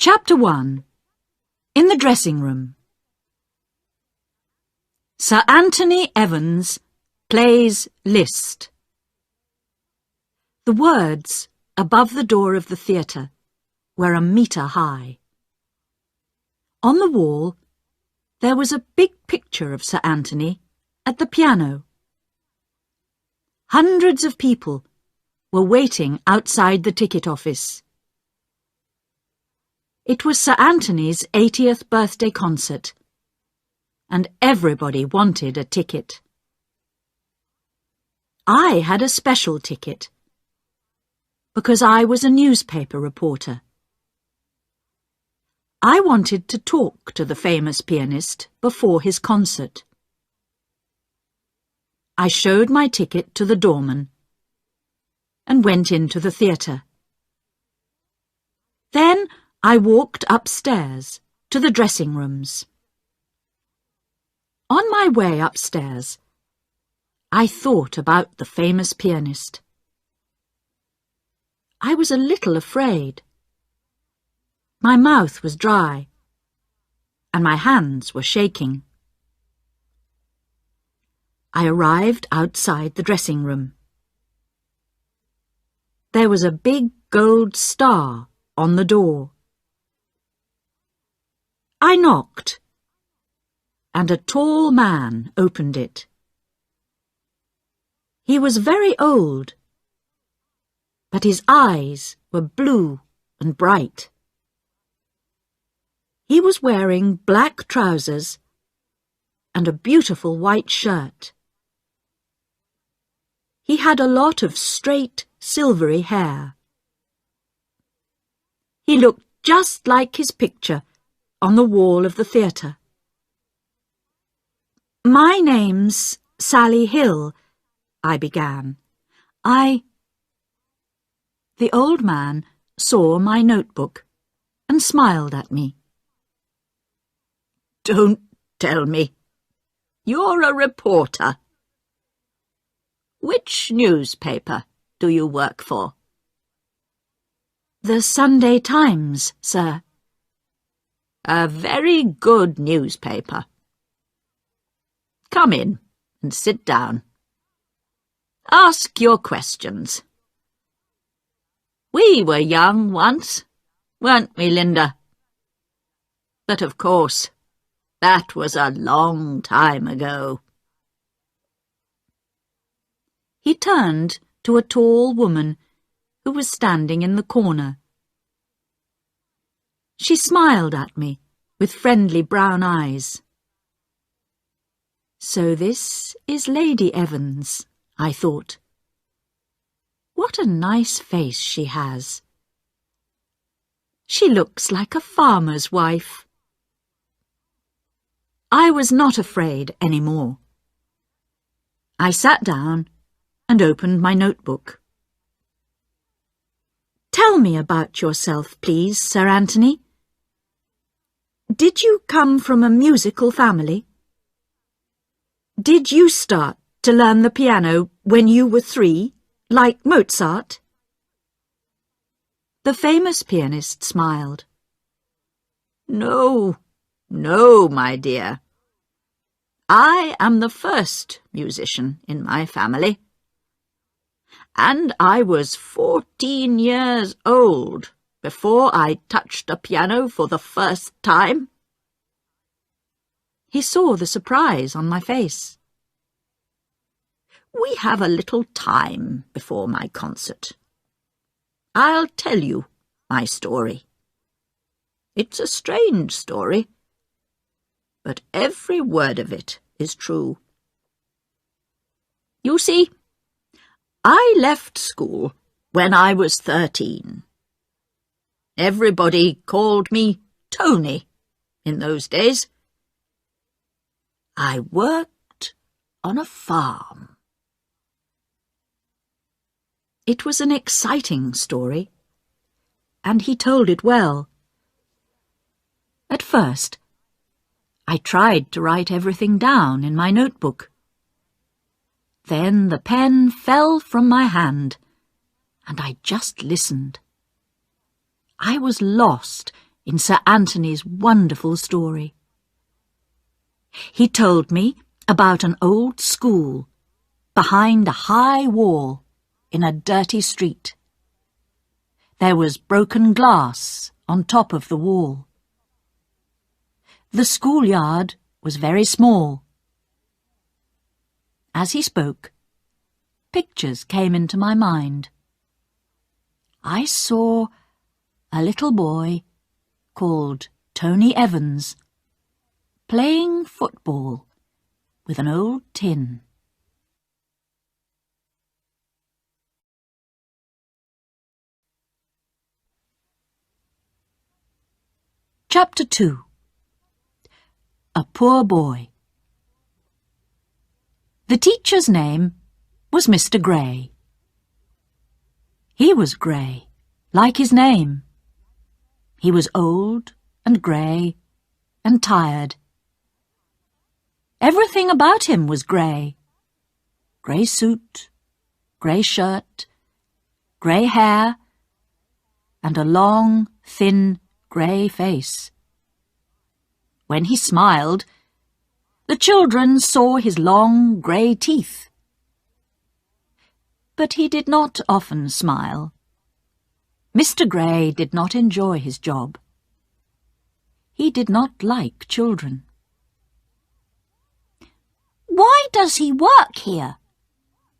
Chapter 1. In the Dressing Room. Sir Anthony Evans plays Liszt. The words above the door of the theatre were a metre high. On the wall there was a big picture of Sir Anthony at the piano. Hundreds of people were waiting outside the ticket office. It was Sir Anthony's 80th birthday concert, and everybody wanted a ticket. I had a special ticket, because I was a newspaper reporter. I wanted to talk to the famous pianist before his concert. I showed my ticket to the doorman and went into the theatre. Then I walked upstairs to the dressing rooms. On my way upstairs, I thought about the famous pianist. I was a little afraid. My mouth was dry, and my hands were shaking. I arrived outside the dressing room. There was a big gold star on the door. I knocked, and a tall man opened it. He was very old, but his eyes were blue and bright. He was wearing black trousers and a beautiful white shirt. He had a lot of straight, silvery hair. He looked just like his picture on the wall of the theatre. "My name's Sally Hill," I began. The old man saw my notebook and smiled at me. "Don't tell me. You're a reporter. Which newspaper do you work for?" "The Sunday Times, sir." "A very good newspaper. Come in and sit down. Ask your questions. We were young once, weren't we, Linda? But of course, that was a long time ago." He turned to a tall woman who was standing in the corner. She smiled at me with friendly brown eyes. "So this is Lady Evans," I thought. "What a nice face she has. She looks like a farmer's wife." I was not afraid any more. I sat down and opened my notebook. "Tell me about yourself, please, Sir Anthony. Did you come from a musical family? Did you start to learn the piano when you were 3, like Mozart?" The famous pianist smiled. No, my dear. I am the first musician in my family. And I was 14 years old before I touched a piano for the first time." He saw the surprise on my face. "We have a little time before my concert. I'll tell you my story. It's a strange story, but every word of it is true. You see, I left school when I was 13. Everybody called me Tony in those days. I worked on a farm." It was an exciting story, and he told it well. At first, I tried to write everything down in my notebook. Then the pen fell from my hand, and I just listened. I was lost in Sir Anthony's wonderful story. He told me about an old school behind a high wall in a dirty street. There was broken glass on top of the wall. The schoolyard was very small. As he spoke, pictures came into my mind. I saw a little boy called Tony Evans playing football with an old tin. Chapter 2. A Poor Boy. The teacher's name was Mr. Gray. He was grey, like his name. He was old and grey and tired. Everything about him was grey. Grey suit, grey shirt, grey hair, and a long, thin, grey face. When he smiled, the children saw his long grey teeth. But he did not often smile. Mr. Gray did not enjoy his job. He did not like children. "Why does he work here?"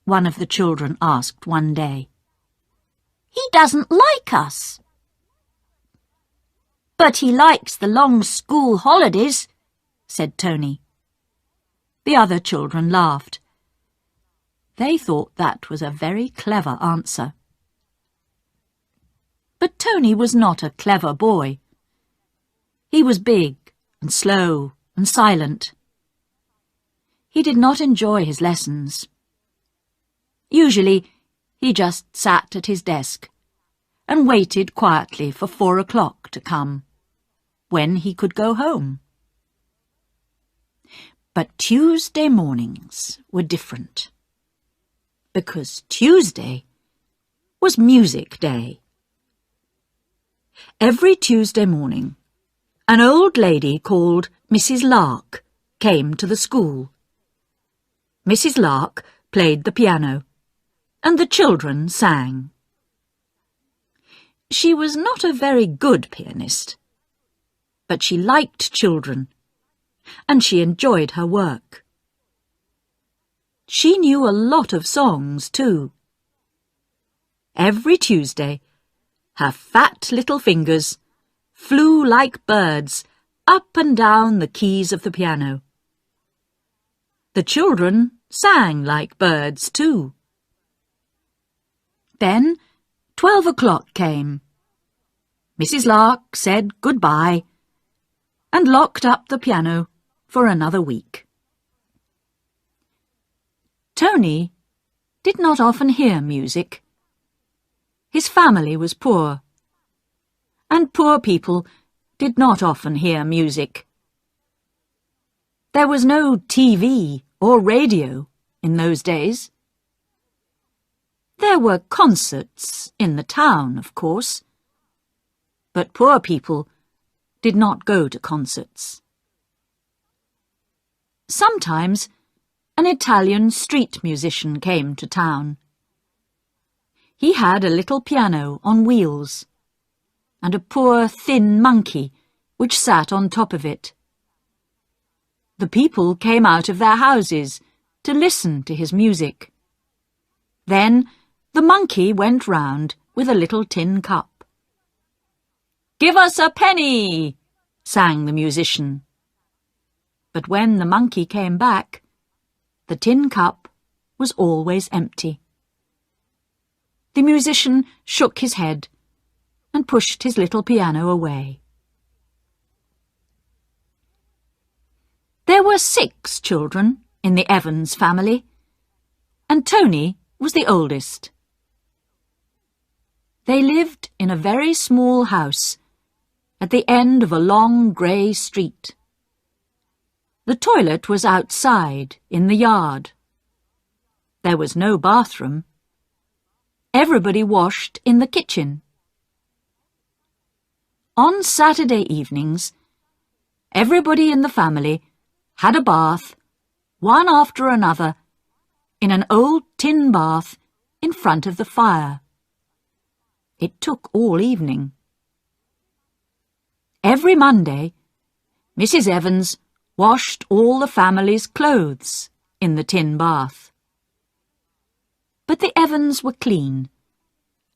one of the children asked one day. "He doesn't like us." "But he likes the long school holidays," said Tony. The other children laughed. They thought that was a very clever answer. But Tony was not a clever boy. He was big and slow and silent. He did not enjoy his lessons. Usually, he just sat at his desk and waited quietly for 4 o'clock to come, when he could go home. But Tuesday mornings were different, because Tuesday was music day. Every Tuesday morning, an old lady called Mrs. Lark came to the school. Mrs. Lark played the piano, and the children sang. She was not a very good pianist, but she liked children, and she enjoyed her work. She knew a lot of songs, too. Every Tuesday, her fat little fingers flew like birds up and down the keys of the piano. The children sang like birds, too. Then 12 o'clock came. Mrs. Lark said goodbye and locked up the piano for another week. Tony did not often hear music. His family was poor, and poor people did not often hear music. There was no TV or radio in those days. There were concerts in the town, of course, but poor people did not go to concerts. Sometimes an Italian street musician came to town. He had a little piano on wheels, and a poor thin monkey which sat on top of it. The people came out of their houses to listen to his music. Then the monkey went round with a little tin cup. "Give us a penny," sang the musician. But when the monkey came back, the tin cup was always empty. The musician shook his head and pushed his little piano away. There were 6 children in the Evans family, and Tony was the oldest. They lived in a very small house at the end of a long grey street. The toilet was outside in the yard. There was no bathroom. Everybody washed in the kitchen. On Saturday evenings, everybody in the family had a bath, one after another, in an old tin bath in front of the fire. It took all evening. Every Monday, Mrs. Evans washed all the family's clothes in the tin bath. But the Evans were clean,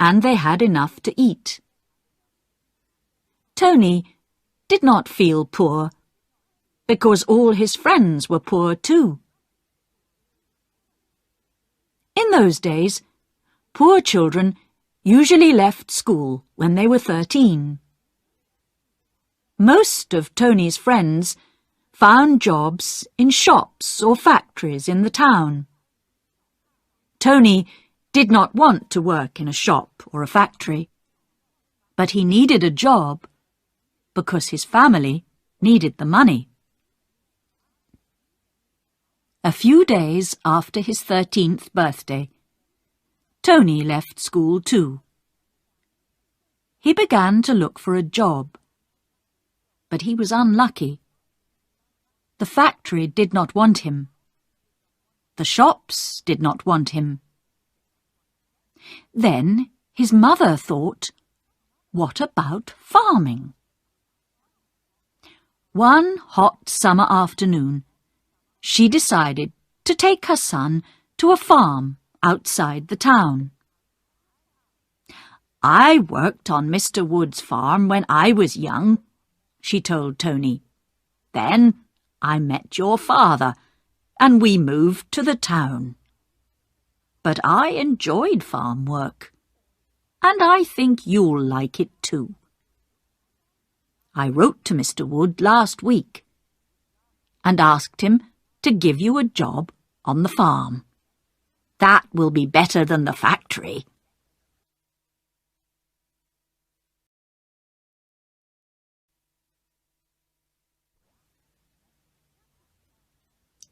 and they had enough to eat. Tony did not feel poor, because all his friends were poor too. In those days, poor children usually left school when they were 13. Most of Tony's friends found jobs in shops or factories in the town. Tony did not want to work in a shop or a factory, but he needed a job because his family needed the money. A few days after his 13th birthday, Tony left school too. He began to look for a job, but he was unlucky. The factory did not want him. The shops did not want him. Then his mother thought, what about farming? One hot summer afternoon, she decided to take her son to a farm outside the town. "I worked on Mr. Wood's farm when I was young," she told Tony. "Then I met your father, and we moved to the town. But I enjoyed farm work, and I think you'll like it too. I wrote to Mr. Wood last week and asked him to give you a job on the farm. That will be better than the factory."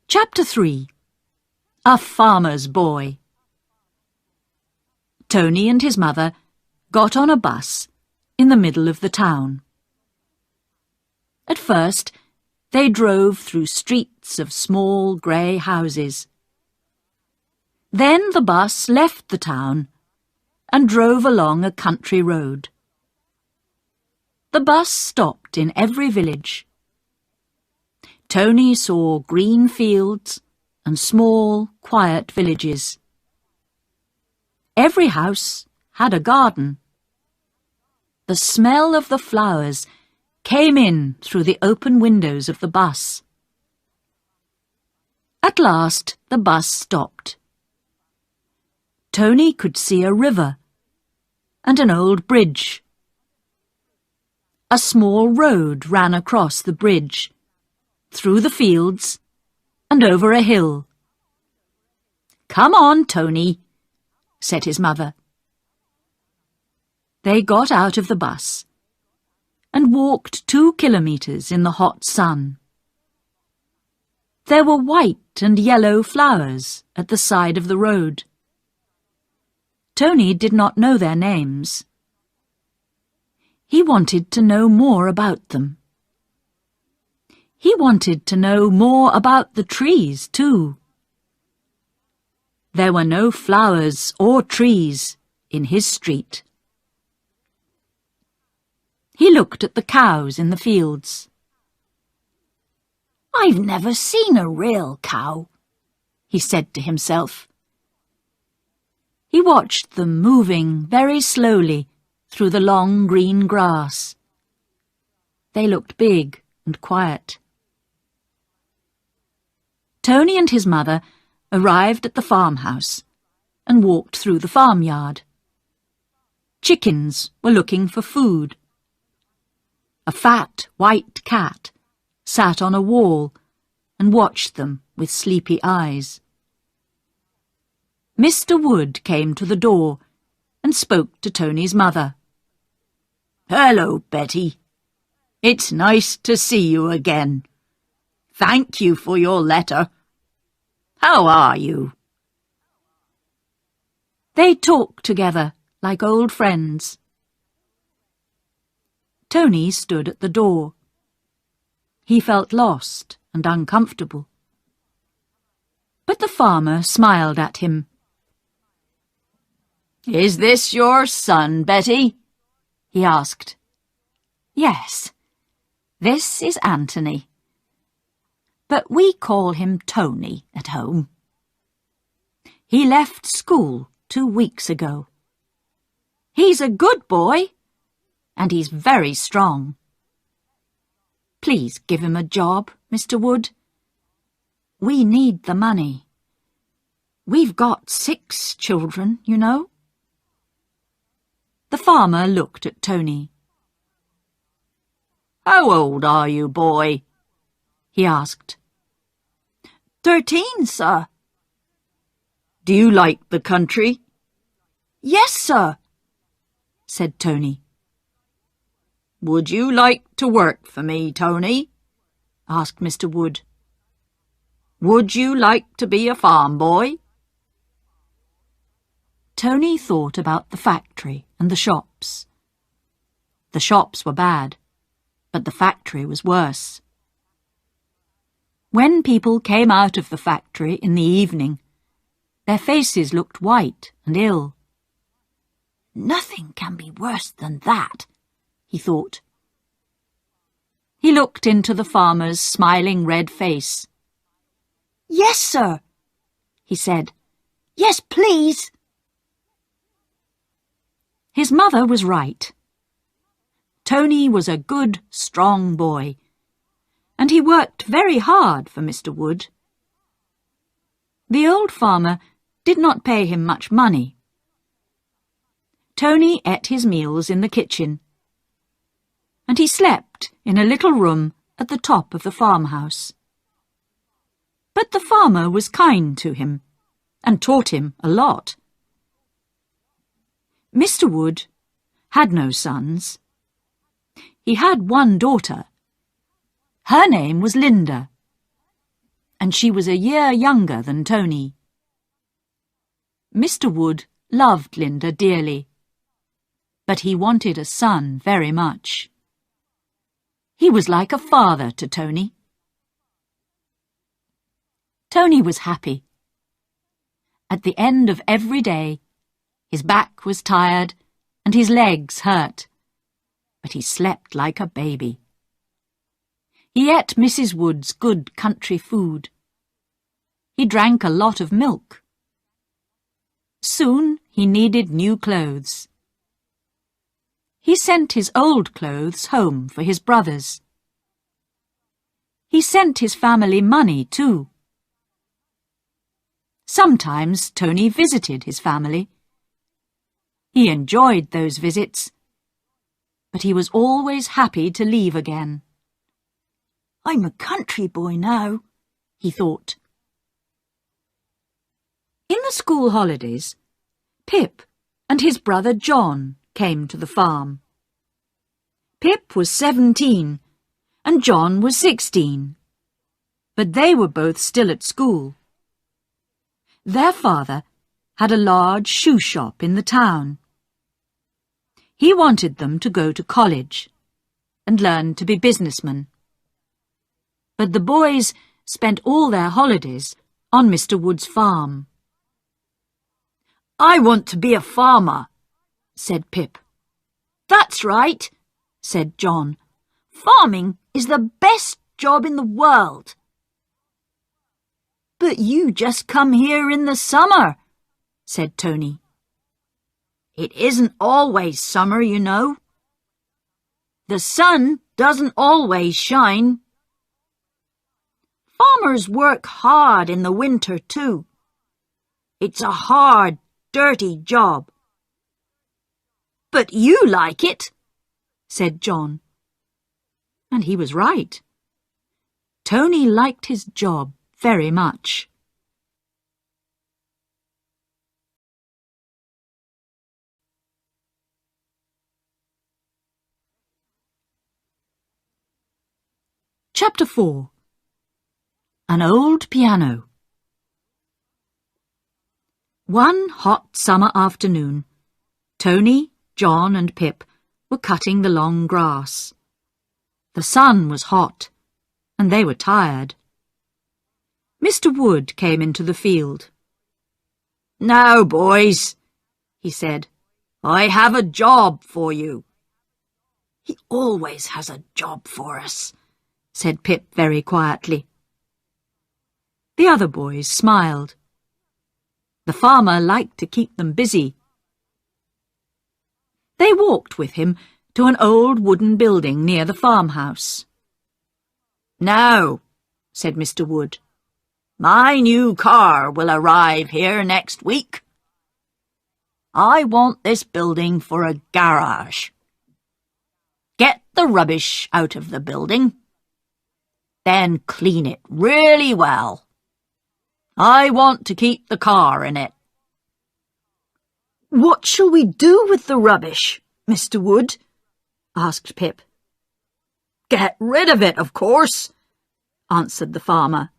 Chapter 3. A Farmer's Boy. Tony and his mother got on a bus in the middle of the town. At first, they drove through streets of small grey houses. Then the bus left the town and drove along a country road. The bus stopped in every village. Tony saw green fields and small, quiet villages. Every house had a garden. The smell of the flowers came in through the open windows of the bus. At last the bus stopped. Tony could see a river and an old bridge. A small road ran across the bridge, through the fields and over a hill. "Come on, Tony," said his mother. They got out of the bus and walked 2 kilometres in the hot sun. There were white and yellow flowers at the side of the road. Tony did not know their names. He wanted to know more about them. He wanted to know more about the trees, too. There were no flowers or trees in his street. He looked at the cows in the fields. "I've never seen a real cow," he said to himself. He watched them moving very slowly through the long green grass. They looked big and quiet. Tony and his mother arrived at the farmhouse and walked through the farmyard. Chickens were looking for food. A fat white cat sat on a wall and watched them with sleepy eyes. Mr. Wood came to the door and spoke to Tony's mother. "Hello, Betty. It's nice to see you again. Thank you for your letter. How are you?" They talked together like old friends. Tony stood at the door. He felt lost and uncomfortable. But the farmer smiled at him. "Is this your son, Betty?" he asked. "Yes, this is Anthony. But we call him Tony at home. He left school 2 weeks ago. He's a good boy, and he's very strong. Please give him a job, Mr. Wood. We need the money. We've got 6 children, you know." The farmer looked at Tony. "How old are you, boy?" he asked. 13, sir. "Do you like the country?" "Yes, sir," said Tony. "Would you like to work for me, Tony?" asked Mr. Wood. "Would you like to be a farm boy?" Tony thought about the factory and the shops. The shops were bad, but the factory was worse. When people came out of the factory in the evening, their faces looked white and ill. "Nothing can be worse than that," he thought. He looked into the farmer's smiling red face. "Yes, sir," he said. "Yes, please." His mother was right. Tony was a good, strong boy, and he worked very hard for Mr. Wood. The old farmer did not pay him much money. Tony ate his meals in the kitchen, and he slept in a little room at the top of the farmhouse. But the farmer was kind to him and taught him a lot. Mr. Wood had no sons. He had one daughter. Her name was Linda, and she was a year younger than Tony. Mr. Wood loved Linda dearly, but he wanted a son very much. He was like a father to Tony. Tony was happy. At the end of every day, his back was tired and his legs hurt, but he slept like a baby. He ate Mrs. Wood's good country food. He drank a lot of milk. Soon he needed new clothes. He sent his old clothes home for his brothers. He sent his family money too. Sometimes Tony visited his family. He enjoyed those visits, but he was always happy to leave again. "I'm a country boy now," he thought. In the school holidays, Pip and his brother John came to the farm. Pip was 17 and John was 16, but they were both still at school. Their father had a large shoe shop in the town. He wanted them to go to college and learn to be businessmen. But the boys spent all their holidays on Mr. Wood's farm. "I want to be a farmer," said Pip. "That's right," said John. "Farming is the best job in the world." "But you just come here in the summer," said Tony. "It isn't always summer, you know. The sun doesn't always shine. Farmers work hard in the winter too. It's a hard, dirty job." "But you like it," said John. And he was right. Tony liked his job very much. Chapter 4. An Old Piano. One hot summer afternoon, Tony, John and Pip were cutting the long grass. The sun was hot, and they were tired. Mr. Wood came into the field. "Now, boys," he said, "I have a job for you." "He always has a job for us," said Pip very quietly. The other boys smiled. The farmer liked to keep them busy. They walked with him to an old wooden building near the farmhouse. "Now," said Mr. Wood, "my new car will arrive here next week. I want this building for a garage. Get the rubbish out of the building, then clean it really well. I want to keep the car in it." "What shall we do with the rubbish, Mr. Wood?" asked Pip. "Get rid of it, of course," answered the farmer.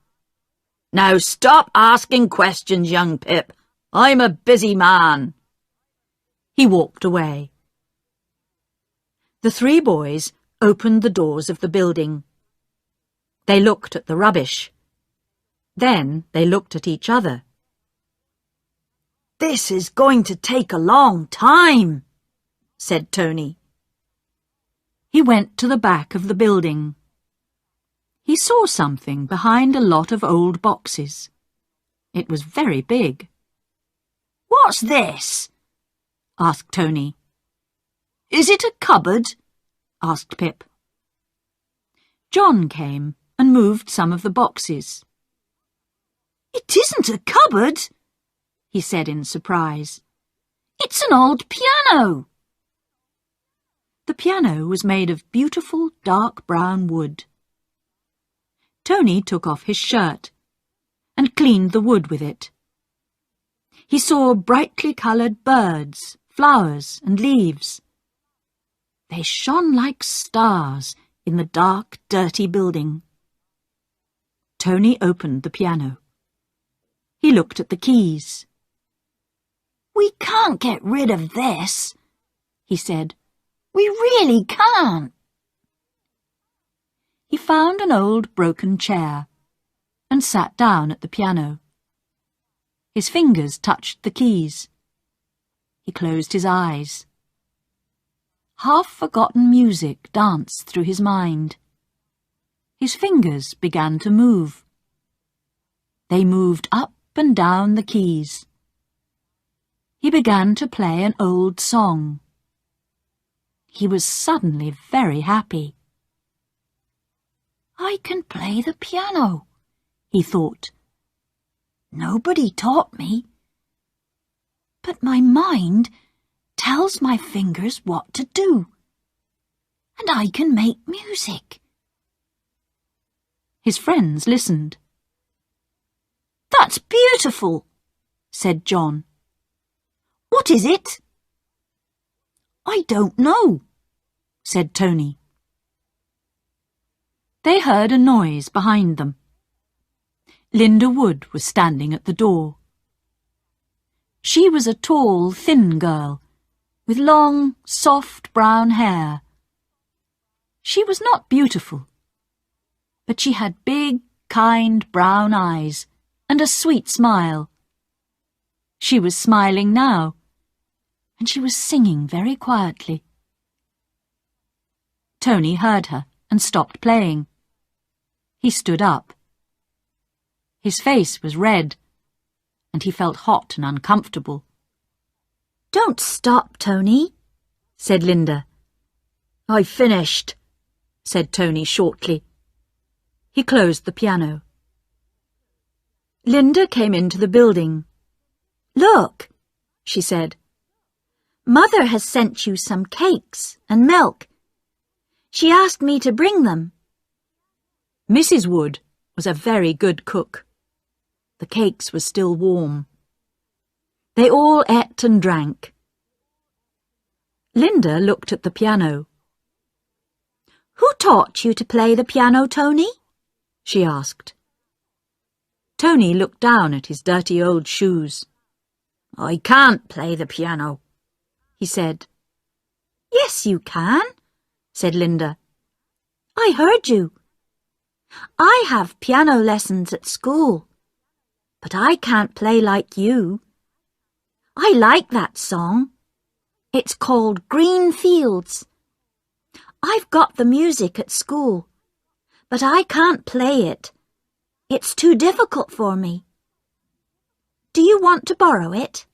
"Now stop asking questions, young Pip. I'm a busy man." He walked away. The three boys opened the doors of the building. They looked at the rubbish. Then they looked at each other. "This is going to take a long time," said Tony. He went to the back of the building. He saw something behind a lot of old boxes. It was very big. "What's this?" asked Tony. "Is it a cupboard?" asked Pip. John came and moved some of the boxes. "It isn't a cupboard," he said in surprise. "It's an old piano." The piano was made of beautiful dark brown wood. Tony took off his shirt and cleaned the wood with it. He saw brightly coloured birds, flowers and leaves. They shone like stars in the dark, dirty building. Tony opened the piano. He looked at the keys. "We can't get rid of this," he said. "We really can't." He found an old broken chair and sat down at the piano. His fingers touched the keys. He closed his eyes. Half-forgotten music danced through his mind. His fingers began to move. They moved up and down the keys. He began to play an old song. He was suddenly very happy. "I can play the piano," he thought. "Nobody taught me. But my mind tells my fingers what to do, and I can make music." His friends listened. "That's beautiful," said John. "What is it?" "I don't know," said Tony. They heard a noise behind them. Linda Wood was standing at the door. She was a tall, thin girl with long, soft brown hair. She was not beautiful, but she had big, kind brown eyes and a sweet smile. She was smiling now, and she was singing very quietly. Tony heard her and stopped playing. He stood up. His face was red, and he felt hot and uncomfortable. "Don't stop, Tony," said Linda. "I've finished," said Tony shortly. He closed the piano. Linda came into the building. "Look," she said. "Mother has sent you some cakes and milk. She asked me to bring them." Mrs. Wood was a very good cook. The cakes were still warm. They all ate and drank. Linda looked at the piano. "Who taught you to play the piano, Tony?" she asked. Tony looked down at his dirty old shoes. "I can't play the piano," he said. Yes, you can, said Linda. I heard you. I have piano lessons at school, but I can't play like you. I like that song. It's called Green Fields. I've got the music at school, but I can't play it. It's too difficult for me. Do you want to borrow it?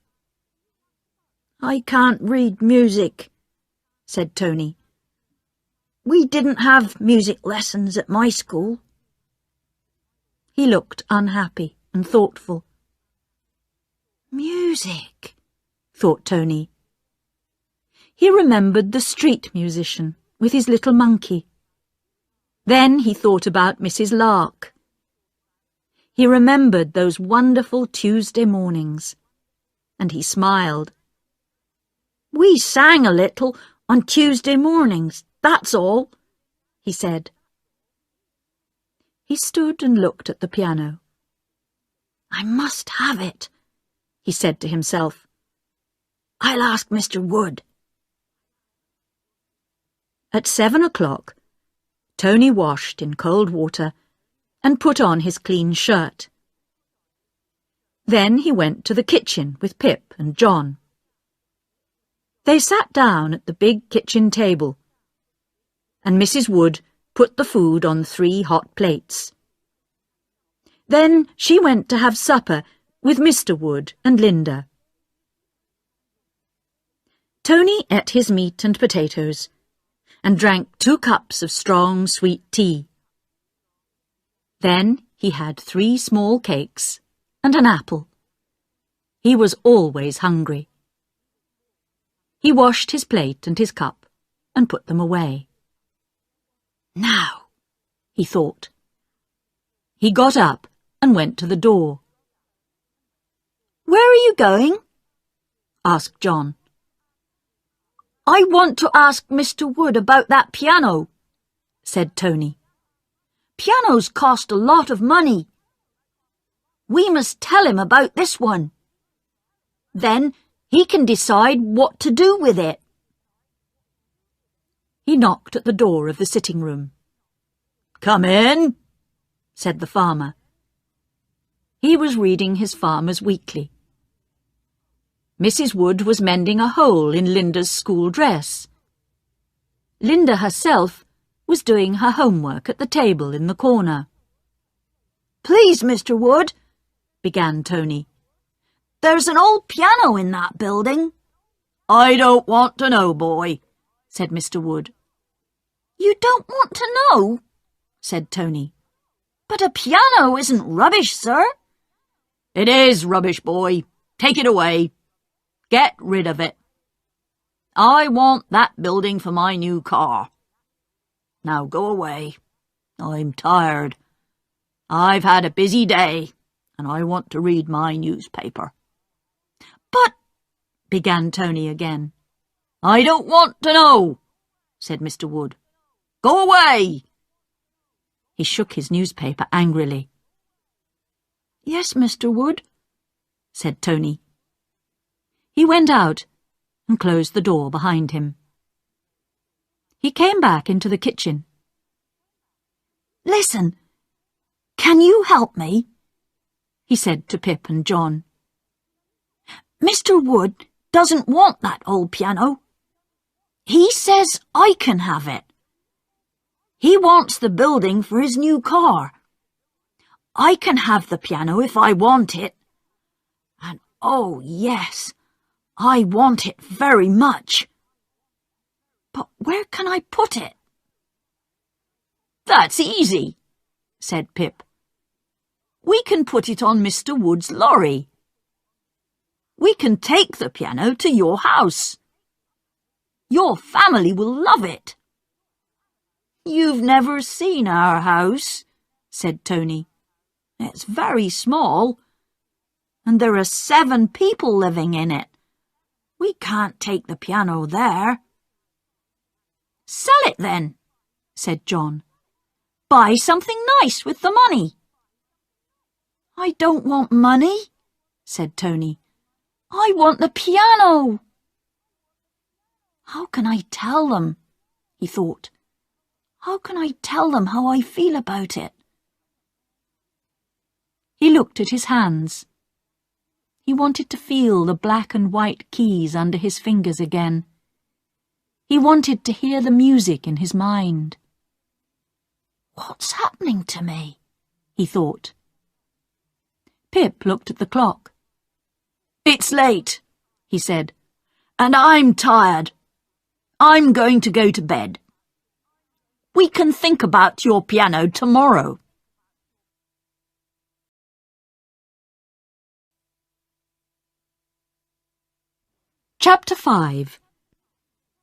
I can't read music, said Tony. We didn't have music lessons at my school. He looked unhappy and thoughtful. Music, thought Tony. He remembered the street musician with his little monkey. Then he thought about Mrs. Lark. He remembered those wonderful Tuesday mornings, and he smiled. We sang a little on Tuesday mornings, that's all, he said. He stood and looked at the piano. I must have it, he said to himself. I'll ask Mr. Wood. At 7 o'clock, Tony washed in cold water and put on his clean shirt. Then he went to the kitchen with Pip and John. They sat down at the big kitchen table, and Mrs. Wood put the food on 3 hot plates. Then she went to have supper with Mr. Wood and Linda. Tony ate his meat and potatoes and drank 2 cups of strong sweet tea. Then he had 3 small cakes and an apple. He was always hungry. He washed his plate and his cup and put them away. Now, he thought. He got up and went to the door. Where are you going? Asked John. I want to ask Mr. Wood about that piano, said Tony. Pianos cost a lot of money. We must tell him about this one. Then he can decide what to do with it. He knocked at the door of the sitting room. Come in, said the farmer. He was reading his Farmer's Weekly. Mrs. Wood was mending a hole in Linda's school dress. Linda herself was doing her homework at the table in the corner. Please, Mr. Wood, began Tony. There's an old piano in that building. I don't want to know, boy, said Mr. Wood. You don't want to know? Said Tony. But a piano isn't rubbish, sir. It is rubbish, boy. Take it away. Get rid of it. I want that building for my new car. Now go away. I'm tired. I've had a busy day, and I want to read my newspaper. But, began Tony again. I don't want to know, said Mr. Wood. Go away. He shook his newspaper angrily. Yes, Mr. Wood, said Tony. He went out and closed the door behind him. He came back into the kitchen. Listen, can you help me? He said to Pip and John. Mr. Wood doesn't want that old piano. He says I can have it. He wants the building for his new car. I can have the piano if I want it. And oh, yes, I want it very much. But where can I put it? That's easy, said Pip. We can put it on Mr. Wood's lorry. We can take the piano to your house. Your family will love it. You've never seen our house, said Tony. It's very small, and there are 7 people living in it. We can't take the piano there. Sell it then, said John. Buy something nice with the money. I don't want money, said Tony. I want the piano. How can I tell them? He thought. How can I tell them how I feel about it? He looked at his hands. He wanted to feel the black and white keys under his fingers again. He wanted to hear the music in his mind. What's happening to me? He thought. Pip looked at the clock. It's late, he said, and I'm tired. I'm going to go to bed. We can think about your piano tomorrow. Chapter 5.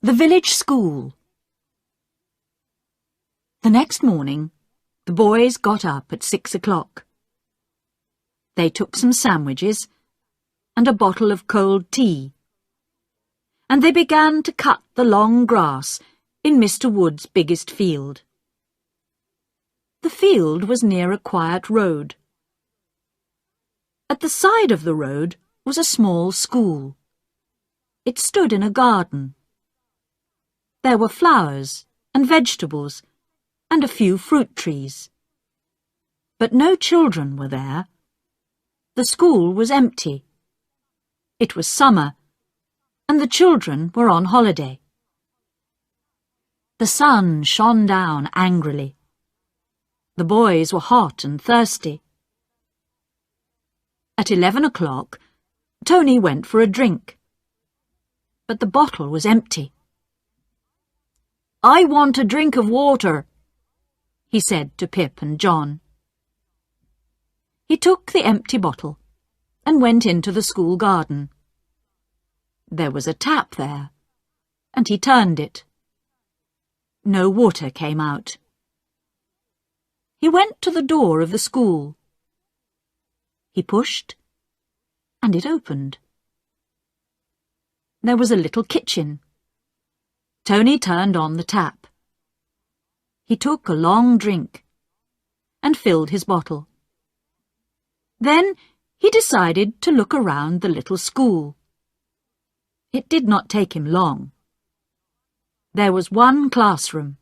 The Village School. The next morning, the boys got up at 6 o'clock. They took some sandwiches and a bottle of cold tea, and they began to cut the long grass in Mr. Wood's biggest field. The field was near a quiet road. At the side of the road was a small school. It stood in a garden. There were flowers and vegetables and a few fruit trees. But no children were there. The school was empty. It was summer, and the children were on holiday. The sun shone down angrily. The boys were hot and thirsty. At 11 o'clock, Tony went for a drink. But the bottle was empty. I want a drink of water, he said to Pip and John. He took the empty bottle and went into the school garden. There was a tap there, and he turned it. No water came out. He went to the door of the school. He pushed, and it opened. There was a little kitchen. Tony turned on the tap. He took a long drink and filled his bottle. Then he decided to look around the little school. It did not take him long. There was one classroom.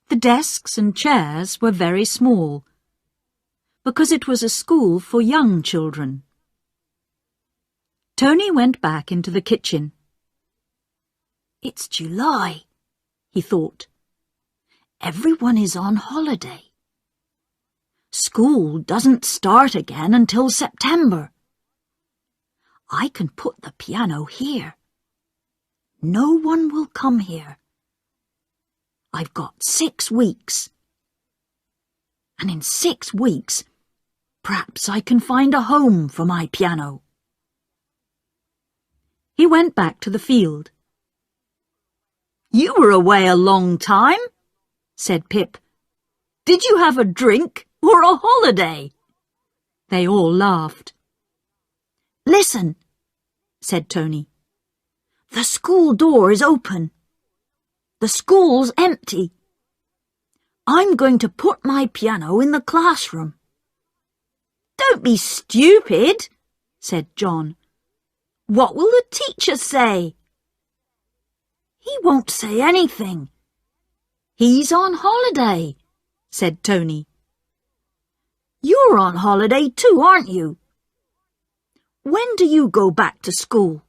The desks and chairs were very small, because it was a school for young children. Tony went back into the kitchen. It's July, he thought. Everyone is on holiday. School doesn't start again until September. I can put the piano here. No one will come here. I've got 6 weeks. And in 6 weeks, perhaps I can find a home for my piano. He went back to the field. You were away a long time, said Pip. Did you have a drink or a holiday? They all laughed. Listen, said Tony. The school door is open. The school's empty. I'm going to put my piano in the classroom. Don't be stupid, said John. What will the teacher say? He won't say anything. He's on holiday, said Tony. You're on holiday too, aren't you? When do you go back to school?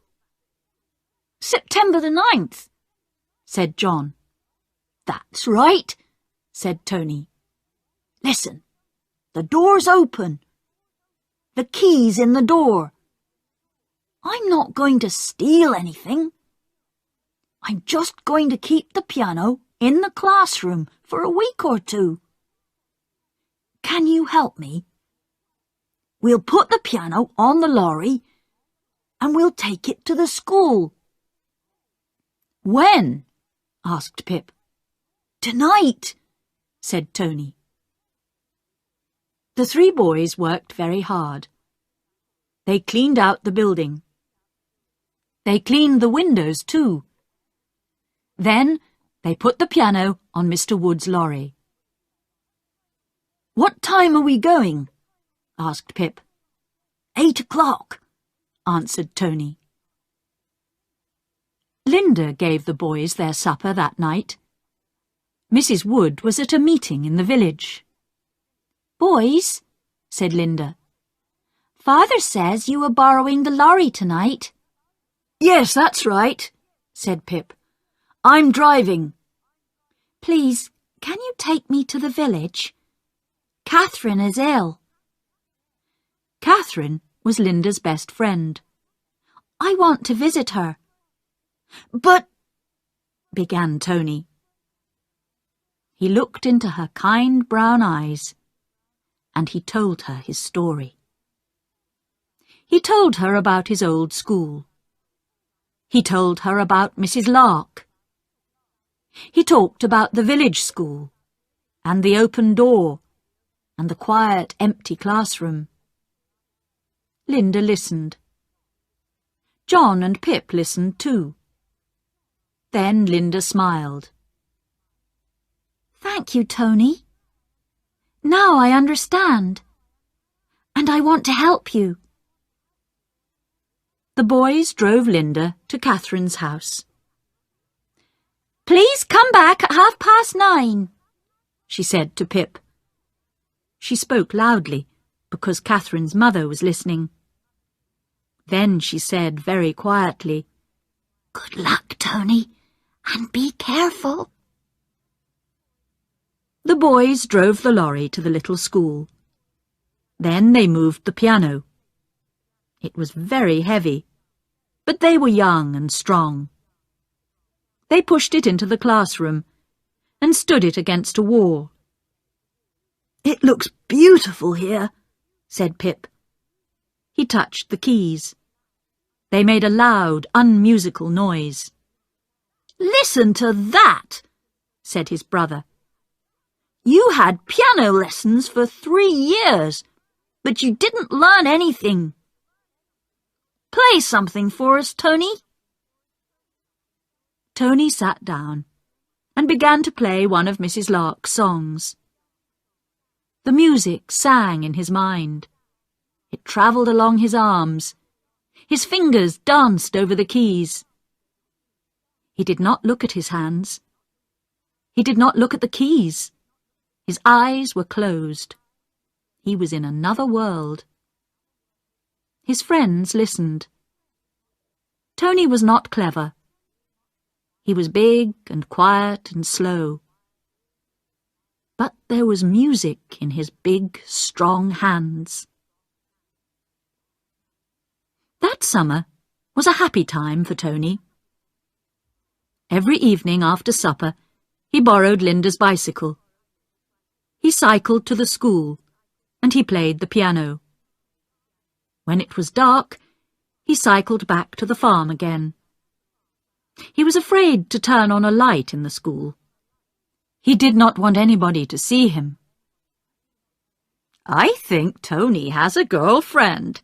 September the 9th, said John. That's right, said Tony. Listen, the door's open. The key's in the door. I'm not going to steal anything. I'm just going to keep the piano in the classroom for a week or 2. Can you help me? We'll put the piano on the lorry and we'll take it to the school. When? Asked Pip. Tonight, said Tony. The 3 boys worked very hard. They cleaned out the building. They cleaned the windows too. Then they put the piano on Mr. Wood's lorry. What time are we going? Asked Pip. 8 o'clock, answered Tony. Linda gave the boys their supper that night. Mrs. Wood was at a meeting in the village. "Boys," said Linda, "Father says you are borrowing the lorry tonight." "Yes, that's right," said Pip. "I'm driving." "Please, can you take me to the village? Catherine is ill." Catherine was Linda's best friend. "I want to visit her." "But—" began Tony. He looked into her kind brown eyes, and he told her his story. He told her about his old school. He told her about Mrs. Lark. He talked about the village school, and the open door, and the quiet, empty classroom. Linda listened. John and Pip listened too. Then Linda smiled. "Thank you, Tony. Now I understand. And I want to help you." The boys drove Linda to Catherine's house. "Please come back at 9:30, she said to Pip. She spoke loudly because Catherine's mother was listening. Then she said very quietly, "Good luck, Tony, and be careful." The boys drove the lorry to the little school. Then they moved the piano. It was very heavy, but they were young and strong. They pushed it into the classroom and stood it against a wall. "It looks beautiful here," said Pip. He touched the keys. They made a loud, unmusical noise. "Listen to that," said his brother. "You had piano lessons for 3 years, but you didn't learn anything. Play something for us, Tony." Tony sat down and began to play one of Mrs. Lark's songs. The music sang in his mind. It travelled along his arms. His fingers danced over the keys. He did not look at his hands. He did not look at the keys. His eyes were closed. He was in another world. His friends listened. Tony was not clever. He was big and quiet and slow. But there was music in his big, strong hands. That summer was a happy time for Tony. Every evening after supper, he borrowed Linda's bicycle. He cycled to the school, and he played the piano. When it was dark, he cycled back to the farm again. He was afraid to turn on a light in the school. He did not want anybody to see him. "I think Tony has a girlfriend,"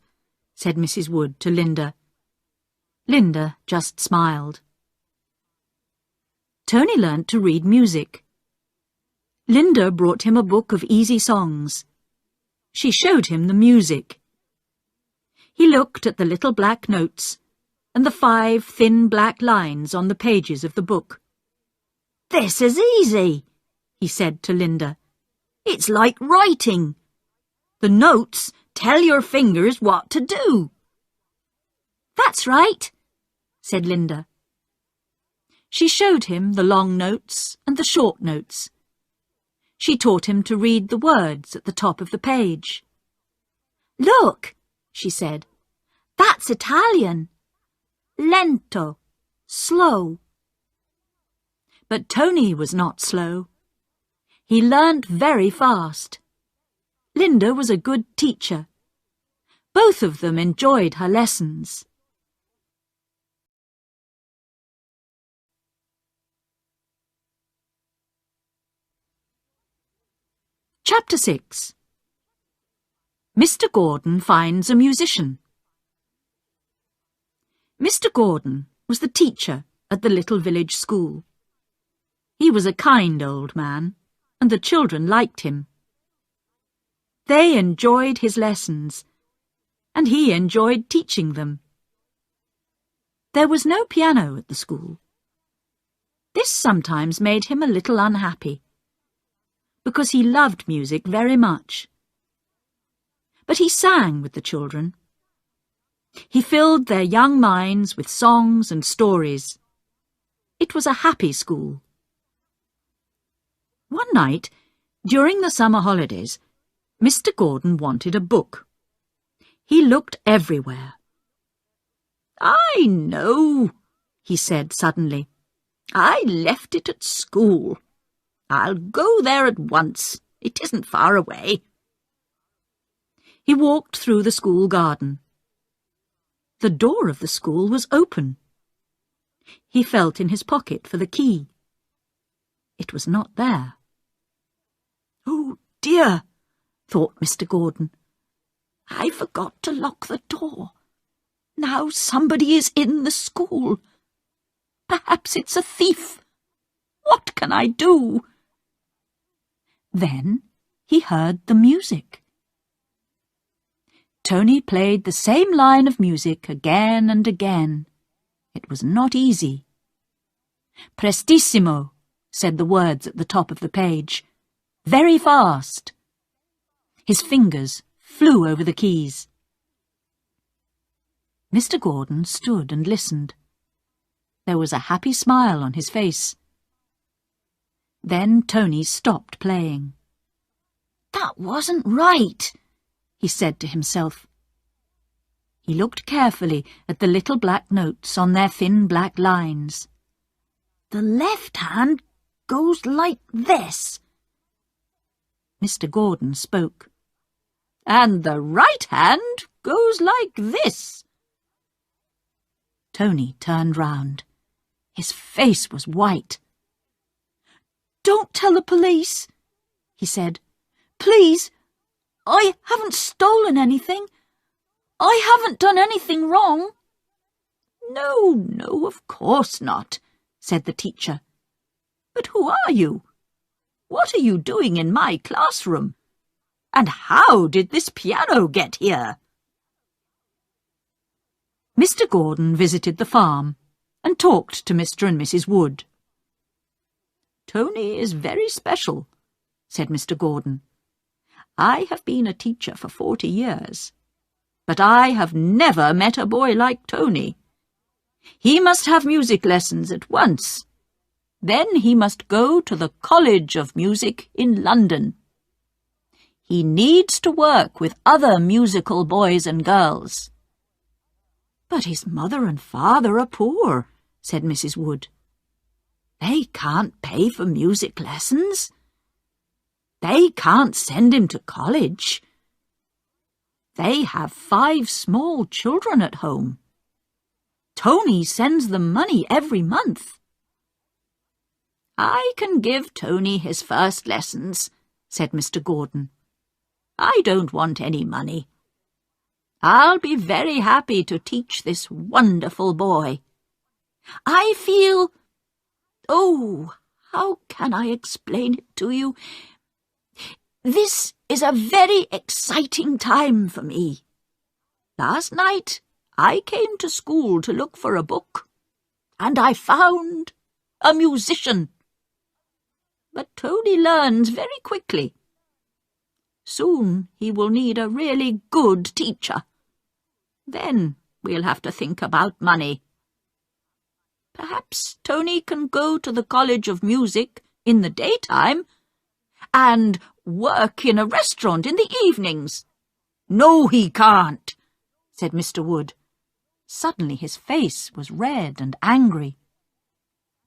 said Mrs. Wood to Linda. Linda just smiled. Tony learnt to read music. Linda brought him a book of easy songs. She showed him the music. He looked at the little black notes and the 5 thin black lines on the pages of the book. "This is easy," he said to Linda. "It's like writing. The notes tell your fingers what to do." "That's right," said Linda. She showed him the long notes and the short notes. She taught him to read the words at the top of the page. "Look," she said, "that's Italian. Lento, slow." But Tony was not slow. He learnt very fast. Linda was a good teacher. Both of them enjoyed her lessons. Chapter 6. Mr. Gordon finds a musician. Mr. Gordon was the teacher at the little village school. He was a kind old man, and the children liked him. They enjoyed his lessons, and he enjoyed teaching them. There was no piano at the school. This sometimes made him a little unhappy, because he loved music very much. But he sang with the children. He filled their young minds with songs and stories. It was a happy school. One night, during the summer holidays, Mr. Gordon wanted a book. He looked everywhere. "I know," he said suddenly. "I left it at school. I'll go there at once. It isn't far away." He walked through the school garden. The door of the school was open. He felt in his pocket for the key. It was not there. "Oh dear," thought Mr. Gordon. "I forgot to lock the door. Now somebody is in the school. Perhaps it's a thief. What can I do?" Then he heard the music. Tony played the same line of music again and again. It was not easy. "Prestissimo," said the words at the top of the page. "Very fast." His fingers flew over the keys. Mr. Gordon stood and listened. There was a happy smile on his face. Then Tony stopped playing. "That wasn't right," he said to himself. He looked carefully at the little black notes on their thin black lines. "The left hand goes like this." Mr. Gordon spoke. "And the right hand goes like this." Tony turned round. His face was white. "Don't tell the police," he said. "Please, I haven't stolen anything. I haven't done anything wrong." No, of course not," said the teacher. "But who are you? What are you doing in my classroom? And how did this piano get here?" Mr. Gordon visited the farm and talked to Mr. and Mrs. Wood. "Tony is very special," said Mr. Gordon. "I have been a teacher for 40 years, but I have never met a boy like Tony. He must have music lessons at once. Then he must go to the College of Music in London. He needs to work with other musical boys and girls." "But his mother and father are poor," said Mrs. Wood. "They can't pay for music lessons. They can't send him to college. They have 5 small children at home. Tony sends them money every month." "I can give Tony his first lessons," said Mr. Gordon. "I don't want any money. I'll be very happy to teach this wonderful boy. I feel... Oh, how can I explain it to you? This is a very exciting time for me. Last night I came to school to look for a book, and I found a musician. But Tony learns very quickly. Soon he will need a really good teacher. Then we'll have to think about money. Perhaps Tony can go to the College of Music in the daytime and work in a restaurant in the evenings." "No, he can't," said Mr. Wood. Suddenly his face was red and angry.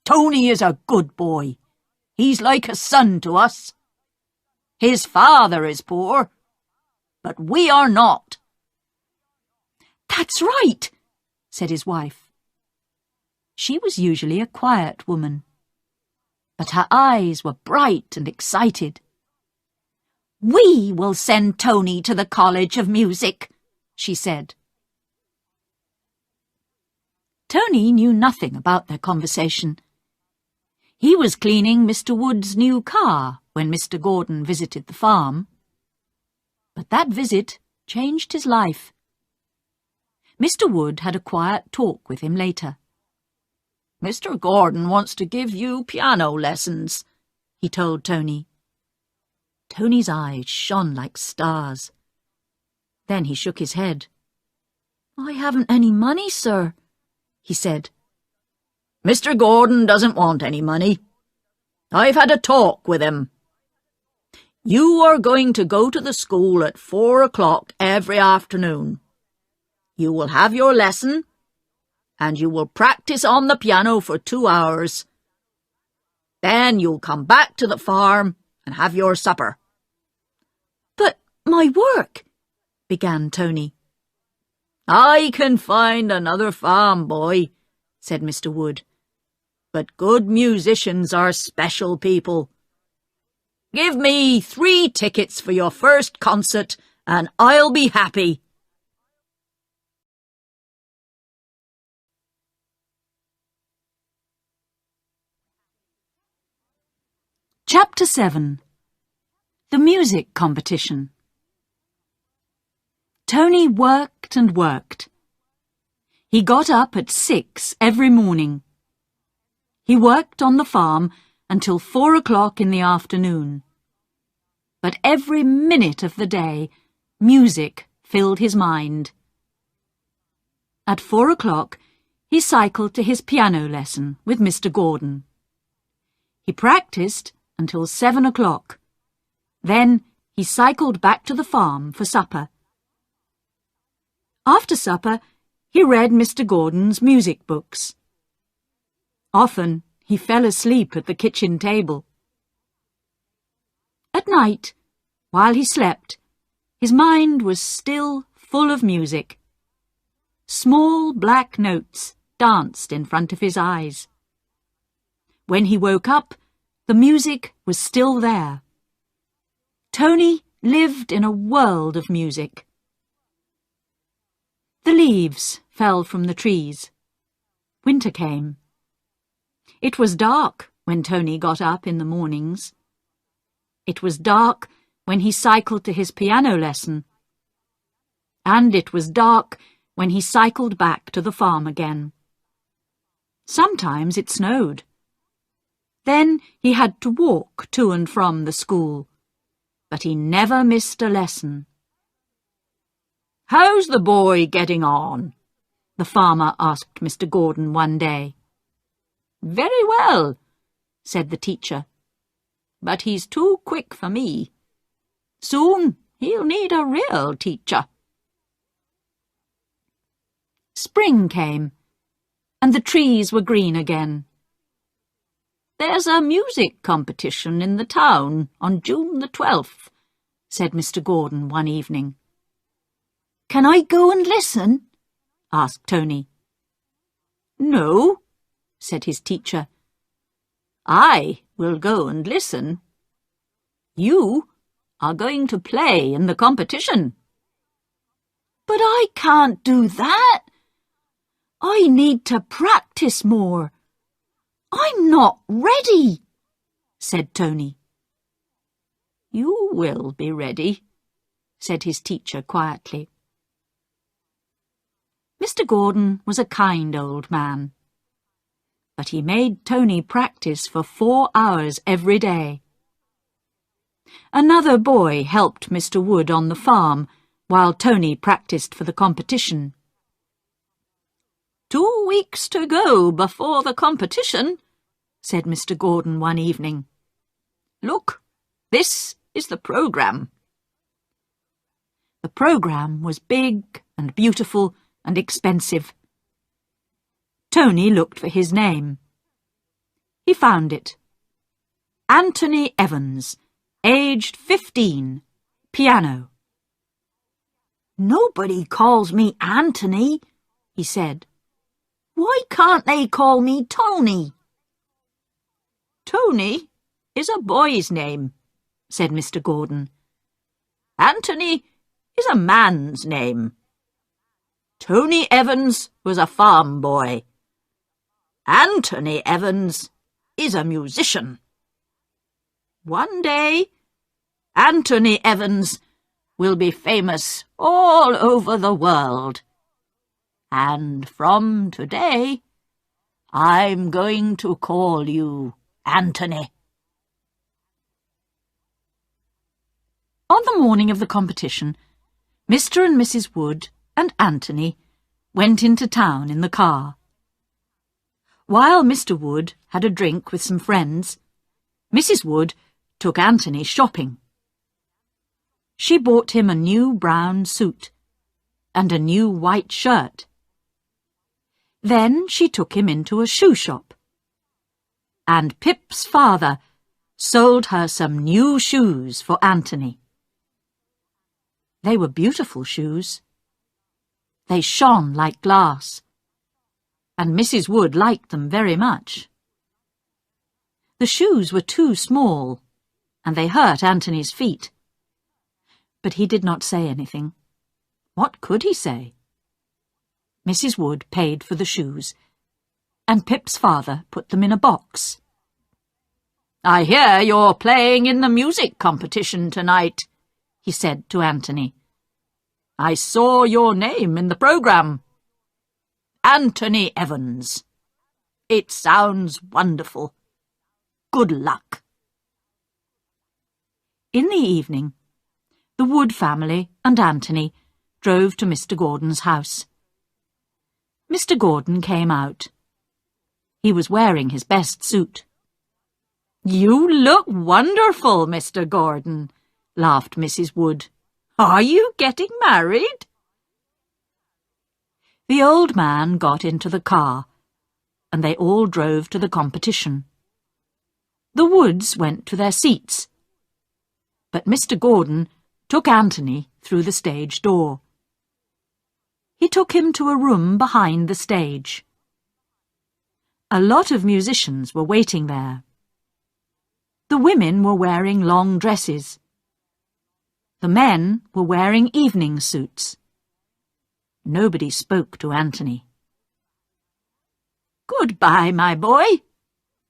"Tony is a good boy. He's like a son to us. His father is poor, but we are not." "That's right," said his wife. She was usually a quiet woman, but her eyes were bright and excited. "We will send Tony to the College of Music," she said. Tony knew nothing about their conversation. He was cleaning Mr. Wood's new car when Mr. Gordon visited the farm. But that visit changed his life. Mr. Wood had a quiet talk with him later. "Mr. Gordon wants to give you piano lessons," he told Tony. Tony's eyes shone like stars. Then he shook his head. "I haven't any money, sir," he said. "Mr. Gordon doesn't want any money. I've had a talk with him. You are going to go to the school at 4 o'clock every afternoon. You will have your lesson, and you will practice on the piano for 2 hours. Then you'll come back to the farm and have your supper." "But my work," began Tony. "I can find another farm boy," said Mr. Wood. "But good musicians are special people. Give me 3 tickets for your first concert, and I'll be happy." Chapter 7. The Music Competition. Tony worked and worked. He got up at 6 every morning. He worked on the farm until 4 o'clock in the afternoon. But every minute of the day, music filled his mind. At 4 o'clock, he cycled to his piano lesson with Mr. Gordon. He practiced until 7 o'clock. Then he cycled back to the farm for supper. After supper, he read Mr. Gordon's music books. Often he fell asleep at the kitchen table. At night, while he slept, his mind was still full of music. Small black notes danced in front of his eyes. When he woke up, the music was still there. Tony lived in a world of music. The leaves fell from the trees. Winter came. It was dark when Tony got up in the mornings. It was dark when he cycled to his piano lesson. And it was dark when he cycled back to the farm again. Sometimes it snowed. Then he had to walk to and from the school, but he never missed a lesson. "How's the boy getting on?" the farmer asked Mr. Gordon one day. "Very well," said the teacher. "But he's too quick for me. Soon he'll need a real teacher." Spring came, and the trees were green again. "There's a music competition in the town on June the 12th, said Mr. Gordon one evening. "Can I go and listen?" asked Tony. "No," said his teacher. "I will go and listen. You are going to play in the competition." "But I can't do that. I need to practice more. I'm not ready," said Tony. "You will be ready," said his teacher quietly. Mr. Gordon was a kind old man, but he made Tony practice for 4 hours every day. Another boy helped Mr. Wood on the farm while Tony practiced for the competition. 2 weeks to go before the competition," said Mr. Gordon one evening. "Look, this is the programme." The programme was big and beautiful and expensive. Tony looked for his name. He found it. Anthony Evans, aged 15, piano. "Nobody calls me Anthony," he said. "Why can't they call me Tony?" "Tony is a boy's name," said Mr. Gordon. "Anthony is a man's name. Tony Evans was a farm boy. Anthony Evans is a musician. One day, Anthony Evans will be famous all over the world." And from today, I'm going to call you Anthony. On the morning of the competition, Mr. and Mrs. Wood and Anthony went into town in the car. While Mr. Wood had a drink with some friends, Mrs. Wood took Anthony shopping. She bought him a new brown suit and a new white shirt. Then she took him into a shoe shop. And Pip's father sold her some new shoes for Anthony. They were beautiful shoes. They shone like glass, and Mrs. Wood liked them very much. The shoes were too small, and they hurt Anthony's feet. But he did not say anything. What could he say? Mrs. Wood paid for the shoes, and Pip's father put them in a box. "I hear you're playing in the music competition tonight," he said to Anthony. "I saw your name in the programme. Anthony Evans. It sounds wonderful. Good luck." In the evening, the Wood family and Anthony drove to Mr. Gordon's house. Mr. Gordon came out. He was wearing his best suit. "You look wonderful, Mr. Gordon," laughed Mrs. Wood. "Are you getting married?" The old man got into the car, and they all drove to the competition. The Woods went to their seats, but Mr. Gordon took Anthony through the stage door. He took him to a room behind the stage. A lot of musicians were waiting there. The women were wearing long dresses. The men were wearing evening suits. Nobody spoke to Anthony. "Goodbye, my boy,"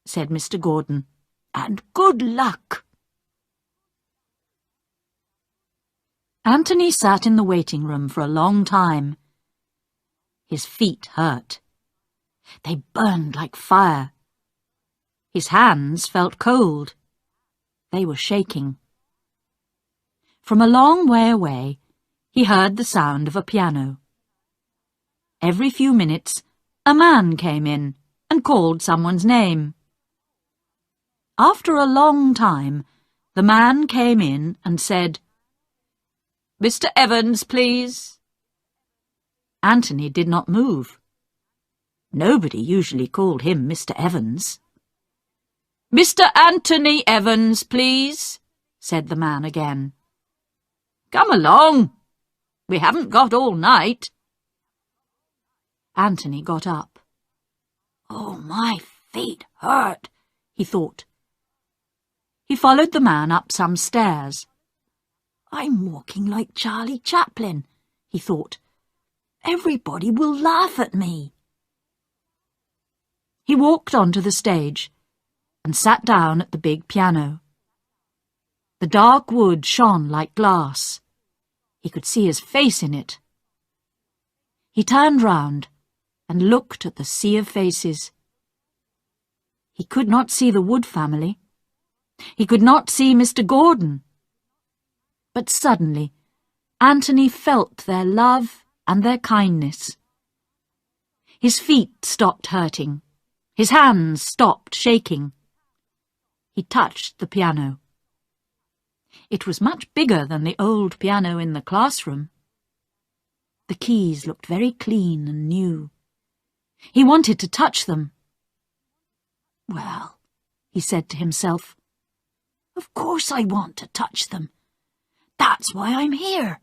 said Mr. Gordon, "and good luck." Anthony sat in the waiting room for a long time. His feet hurt. They burned like fire. His hands felt cold. They were shaking. From a long way away, he heard the sound of a piano. Every few minutes, a man came in and called someone's name. After a long time, the man came in and said, "Mr. Evans, please." Anthony did not move. Nobody usually called him Mr. Evans. "Mr. Anthony Evans, please," said the man again. "Come along. We haven't got all night." Anthony got up. "Oh, my feet hurt," he thought. He followed the man up some stairs. "I'm walking like Charlie Chaplin," he thought. "Everybody will laugh at me." He walked onto the stage and sat down at the big piano. The dark wood shone like glass. He could see his face in it. He turned round and looked at the sea of faces. He could not see the Wood family. He could not see Mr. Gordon. But suddenly, Anthony felt their love and their kindness. His feet stopped hurting. His hands stopped shaking. He touched the piano. It was much bigger than the old piano in the classroom. The keys looked very clean and new. He wanted to touch them. "Well," he said to himself, "of course I want to touch them. That's why I'm here."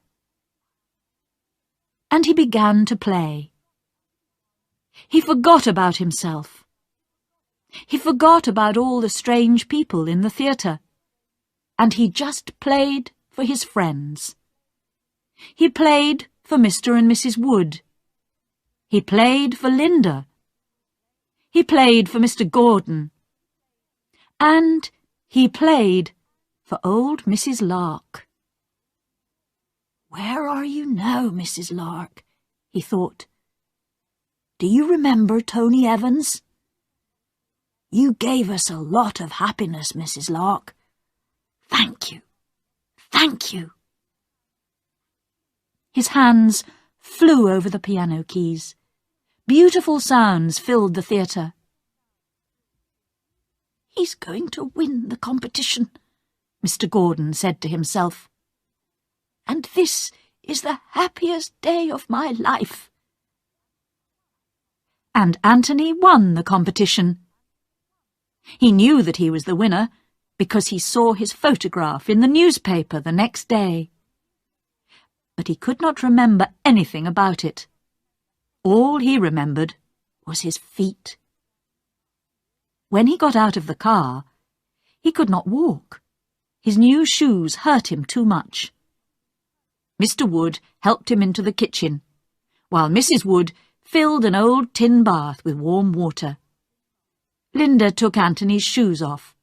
And he began to play. He forgot about himself. He forgot about all the strange people in the theatre, and he just played for his friends. He played for Mr. and Mrs. Wood. He played for Linda. He played for Mr. Gordon. And he played for old Mrs. Lark. "Where are you now, Mrs. Lark?" he thought. Do you remember Tony Evans? You gave us a lot of happiness, Mrs. Locke. Thank you. Thank you. His hands flew over the piano keys. Beautiful sounds filled the theatre. He's going to win the competition, Mr. Gordon said to himself. And this is the happiest day of my life. And Anthony won the competition. He knew that he was the winner because he saw his photograph in the newspaper the next day. But he could not remember anything about it. All he remembered was his feet. When he got out of the car, he could not walk. His new shoes hurt him too much. Mr. Wood helped him into the kitchen, while Mrs. Wood filled an old tin bath with warm water. Linda took Anthony's shoes off.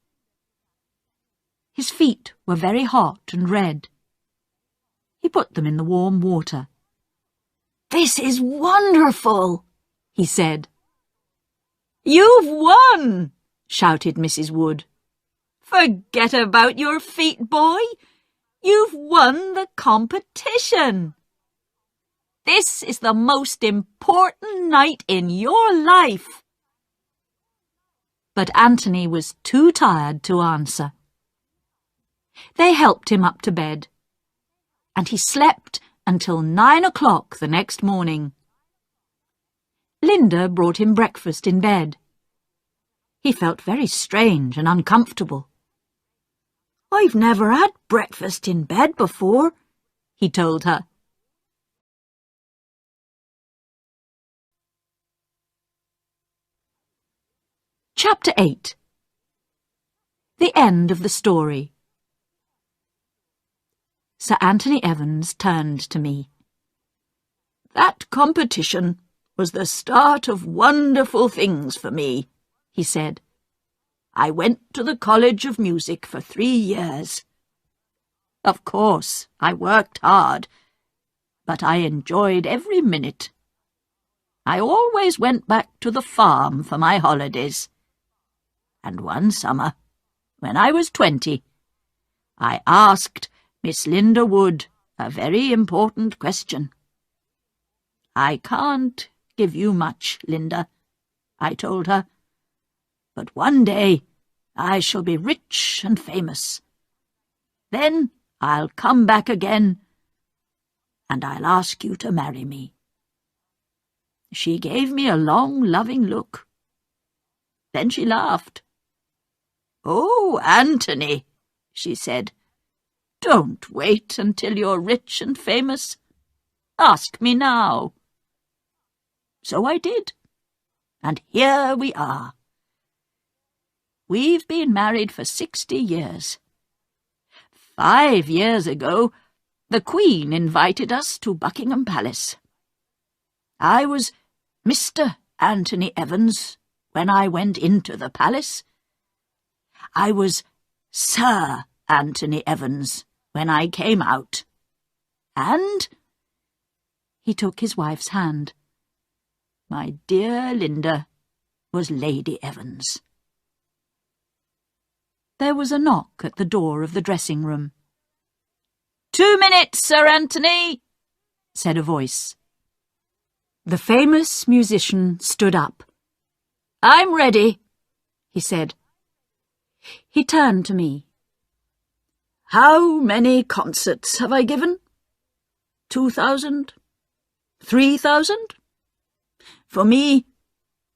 His feet were very hot and red. He put them in the warm water. "This is wonderful," he said. "You've won!" shouted Mrs. Wood. "Forget about your feet, boy. You've won the competition. This is the most important night in your life." But Anthony was too tired to answer. They helped him up to bed, and he slept until 9 o'clock the next morning. Linda brought him breakfast in bed. He felt very strange and uncomfortable. "I've never had breakfast in bed before," he told her. Chapter 8. The end of the story. Sir Anthony Evans turned to me. "That competition was the start of wonderful things for me," he said. "I went to the College of Music for 3 years. Of course, I worked hard, but I enjoyed every minute. I always went back to the farm for my holidays. And one summer, when I was 20, I asked Miss Linda Wood a very important question. 'I can't give you much, Linda,' I told her, 'but one day I shall be rich and famous. Then I'll come back again, and I'll ask you to marry me.' She gave me a long, loving look. Then she laughed. 'Oh, Anthony,' she said, 'don't wait until you're rich and famous. Ask me now.' So I did, and here we are. We've been married for 60 years. 5 years ago, the Queen invited us to Buckingham Palace. I was Mr. Anthony Evans when I went into the palace. I was Sir Anthony Evans when I came out. And—" he took his wife's hand. "My dear Linda was Lady Evans." There was a knock at the door of the dressing-room. "2 minutes, Sir Anthony," said a voice. The famous musician stood up. "I'm ready," he said. He turned to me. "How many concerts have I given? 2,000? 3,000? For me,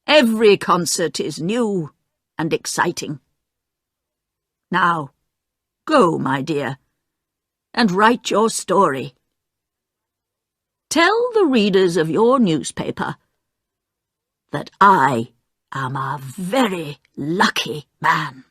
every concert is new and exciting. Now, go, my dear, and write your story. Tell the readers of your newspaper that I am a very lucky man."